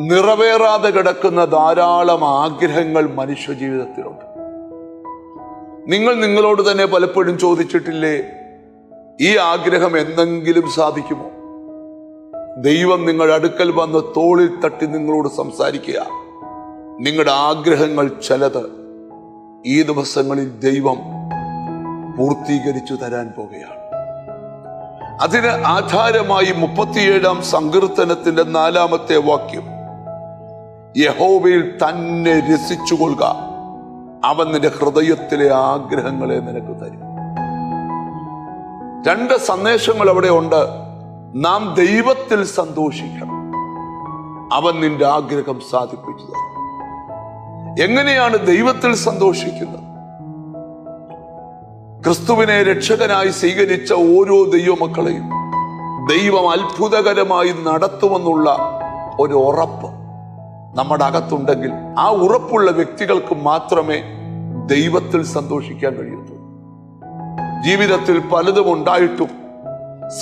നിറവേറാതെ കിടക്കുന്ന ധാരാളം ആഗ്രഹങ്ങൾ മനുഷ്യ ജീവിതത്തിലുണ്ട്. നിങ്ങൾ നിങ്ങളോട് തന്നെ പലപ്പോഴും ചോദിച്ചിട്ടില്ലേ, ഈ ആഗ്രഹം എന്തെങ്കിലും സാധിക്കുമോ? ദൈവം നിങ്ങളുടെ അടുക്കൽ വന്ന് തോളിൽ തട്ടി നിങ്ങളോട് സംസാരിക്കുക. നിങ്ങളുടെ ആഗ്രഹങ്ങൾ ചിലത് ഈ ദിവസങ്ങളിൽ ദൈവം പൂർത്തീകരിച്ചു തരാൻ പോകുകയാണ്. അതിന് ആധാരമായി 37-ാം സങ്കീർത്തനത്തിന്റെ 4-ാമത്തെ വാക്യം, യഹോവയിൽ തന്നെ രസിച്ചുകൊള്ളുക, അവൻ നിന്റെ ഹൃദയത്തിലെ ആഗ്രഹങ്ങളെ നിനക്ക് തരും. 2 സന്ദേശങ്ങൾ അവിടെ ഉണ്ട്. നാം ദൈവത്തിൽ സന്തോഷിക്കണം, അവൻ നിന്റെ ആഗ്രഹം സാധിപ്പിച്ചു തരും. എങ്ങനെയാണ് ദൈവത്തിൽ സന്തോഷിക്കുന്നത്? ക്രിസ്തുവിനെ രക്ഷകനായി സ്വീകരിച്ച ഓരോ ദൈവമക്കളെയും ദൈവം അത്ഭുതകരമായി നടത്തുമെന്നുള്ള ഒരു ഉറപ്പ് നമ്മുടെ അകത്തുണ്ടെങ്കിൽ ആ ഉറപ്പുള്ള വ്യക്തികൾക്ക് മാത്രമേ ദൈവത്തിൽ സന്തോഷിക്കാൻ കഴിയത്തുള്ളൂ. ജീവിതത്തിൽ പലതും ഉണ്ടായിട്ടും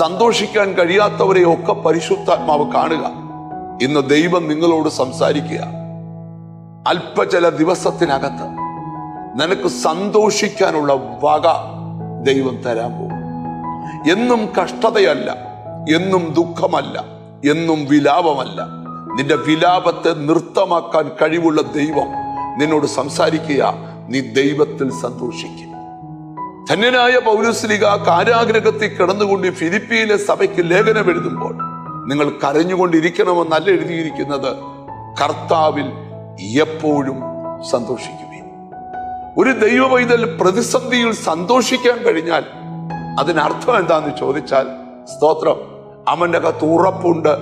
സന്തോഷിക്കാൻ കഴിയാത്തവരെയൊക്കെ പരിശുദ്ധാത്മാവ് കാണുക. ഇന്ന് ദൈവം നിങ്ങളോട് സംസാരിക്കുക. ചില ദിവസത്തിനകത്ത് നിനക്ക് സന്തോഷിക്കാനുള്ള വക ദൈവം തരാൻ പോകും. എന്നും കഷ്ടതയല്ല, എന്നും ദുഃഖമല്ല, എന്നും വിലാപമല്ല. നിന്റെ വിലാപത്തെ നൃത്തമാക്കാൻ കഴിവുള്ള ദൈവം നിന്നോട് സംസാരിക്കുക. നീ ദൈവത്തിൽ സന്തോഷിക്കുക. ധന്യനായ പൗലോസ്ലീഹ കാരാഗൃഹത്തിൽ കിടന്നുകൊണ്ട് ഫിലിപ്പിയിലെ സഭയ്ക്ക് ലേഖനം എഴുതുമ്പോൾ നിങ്ങൾ കരഞ്ഞുകൊണ്ടിരിക്കണമെന്നല്ല എഴുതിയിരിക്കുന്നത്, കർത്താവിൽ എപ്പോഴും സന്തോഷിക്കുവിൻ. ഒരു ദൈവ പൈതൽ പ്രതിസന്ധിയിൽ സന്തോഷിക്കാൻ കഴിഞ്ഞാൽ അതിനർത്ഥം എന്താന്ന് ചോദിച്ചാൽ, സ്തോത്രം, അവന്റെ അകത്ത് ഉറപ്പുണ്ട്,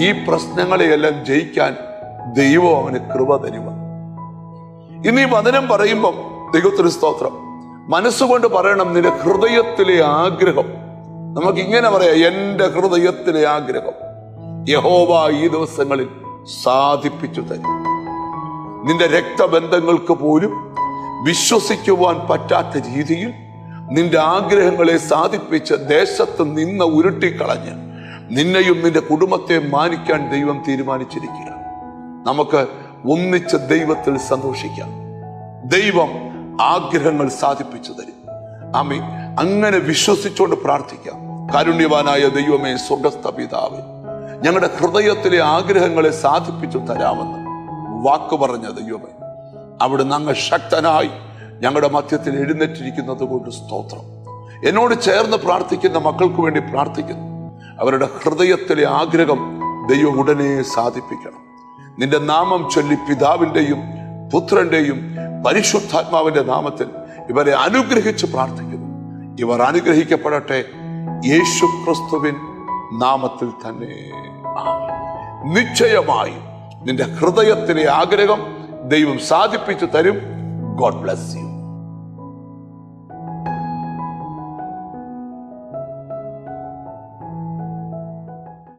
ഈ പ്രശ്നങ്ങളെയെല്ലാം ജയിക്കാൻ ദൈവം അവന് കൃപ തരുക. ഇന്ന് ഈ വചനം പറയുമ്പം ദൈവത്തിന് സ്തോത്രം, മനസ്സുകൊണ്ട് പറയണം, നിന്റെ ഹൃദയത്തിലെ ആഗ്രഹം. നമുക്ക് ഇങ്ങനെ പറയാം, എന്റെ ഹൃദയത്തിലെ ആഗ്രഹം യഹോവ ഈ ദിവസങ്ങളിൽ സാധിപ്പിച്ചു തരും. നിന്റെ രക്തബന്ധങ്ങൾക്ക് പോലും വിശ്വസിക്കുവാൻ പറ്റാത്ത രീതിയിൽ നിന്റെ ആഗ്രഹങ്ങളെ സാധിപ്പിച്ച് ദേശത്ത് നിന്ന് ഉരുട്ടിക്കളഞ്ഞ് നിന്നെയും നിന്റെ കുടുംബത്തെ മാനിക്കാൻ ദൈവം തീരുമാനിച്ചിരിക്കുക. നമുക്ക് ഒന്നിച്ച് ദൈവത്തിൽ സന്തോഷിക്കാം. ദൈവം ആഗ്രഹങ്ങൾ സാധിപ്പിച്ചു തരും. ആമേൻ. അങ്ങനെ വിശ്വസിച്ചുകൊണ്ട് പ്രാർത്ഥിക്കാം. കാരുണ്യവാനായ ദൈവമേ, സ്വർഗ്ഗസ്ഥ പിതാവേ, ഞങ്ങളുടെ ഹൃദയത്തിലെ ആഗ്രഹങ്ങളെ സാധിപ്പിച്ചു തരാമെന്ന് വാക്ക് പറഞ്ഞ ദൈവമേ, അവിടുന്ന് അങ്ങ് ശക്തനായി ഞങ്ങളുടെ മധ്യത്തിൽ എഴുന്നേറ്റിരിക്കുന്നത് കൊണ്ട് സ്തോത്രം. എന്നോട് ചേർന്ന് പ്രാർത്ഥിക്കുന്ന മക്കൾക്ക് വേണ്ടി പ്രാർത്ഥിക്കുന്നു. അവരുടെ ഹൃദയത്തിലെ ആഗ്രഹം ദൈവം ഉടനെ സാധിപ്പിക്കണം. നിന്റെ നാമം ചൊല്ലി പിതാവിന്റെയും പുത്രന്റെയും പരിശുദ്ധാത്മാവിന്റെ നാമത്തിൽ ഇവരെ അനുഗ്രഹിച്ച് പ്രാർത്ഥിക്കുന്നു. ഇവർ അനുഗ്രഹിക്കപ്പെടട്ടെ, യേശു ക്രിസ്തുവിൻ നാമത്തിൽ തന്നെ. നിശ്ചയമായി നിന്റെ ഹൃദയത്തിലെ ആഗ്രഹം ദൈവം സാധിപ്പിച്ചു തരും. God bless you.